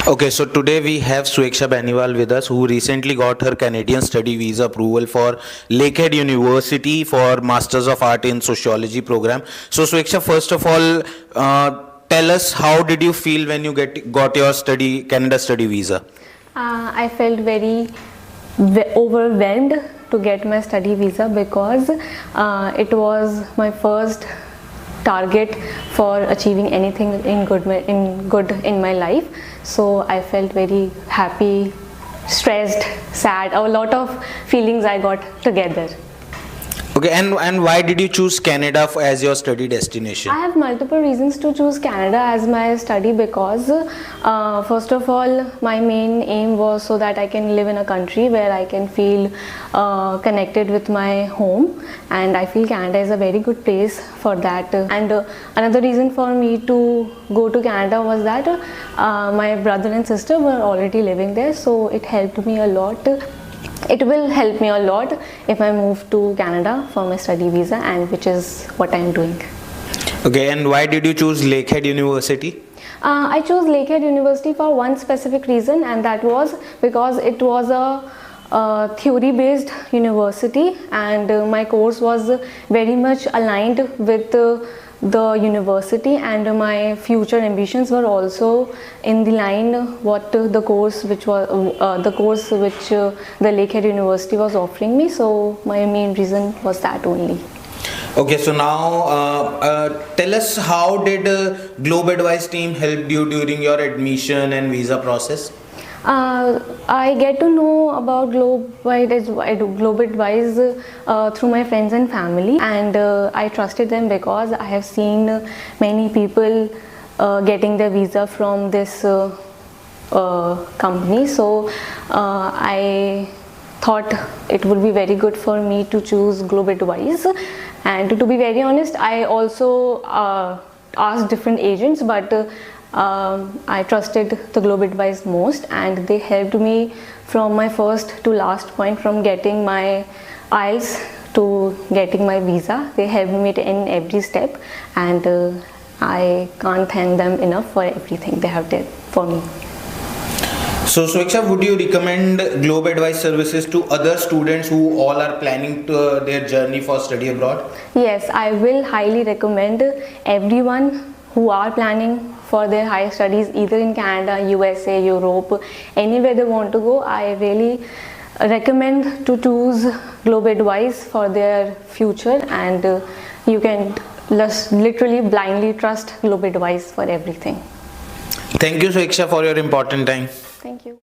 Okay, so today we have Sweksha Beniwal with us, who recently got her Canadian study visa approval for Lakehead University for Masters of Art in Sociology program. So Sweksha, first of all, tell us, how did you feel when you got your Canada study visa? I felt very overwhelmed to get my study visa because it was my first target for achieving anything in good in my life. So I felt very happy, stressed, sad, a lot of feelings I got together. Okay, and why did you choose Canada as your study destination? I have multiple reasons to choose Canada as my study because first of all, my main aim was so that I can live in a country where I can feel connected with my home, and I feel Canada is a very good place for that. And another reason for me to go to Canada was that my brother and sister were already living there, so it helped me a lot. It will help me a lot if I move to Canada for my study visa, and which is what I am doing. Okay, and why did you choose Lakehead University? I chose Lakehead University for one specific reason, and that was because it was a theory-based university, and my course was very much aligned with the university, and my future ambitions were also in the line what the course which the Lakehead University was offering me. So my main reason was that only. Okay, so now tell us, how did GlobEDwise team help you during your admission and visa process? I get to know about GlobEDwise through my friends and family, and I trusted them because I have seen many people getting their visa from this company. So I thought it would be very good for me to choose GlobEDwise. And to be very honest, I also asked different agents, but I trusted the GlobEDwise most, and they helped me from my first to last point, from getting my IELTS to getting my visa. They helped me in every step, and I can't thank them enough for everything they have done for me. So Sweksha, would you recommend GlobEDwise services to other students who all are planning their journey for study abroad? Yes, I will highly recommend everyone who are planning for their higher studies, either in Canada, USA, Europe, anywhere they want to go. I really recommend to choose GlobEDwise for their future, and you can literally blindly trust GlobEDwise for everything. Thank you, Sweksha, for your important time. Thank you.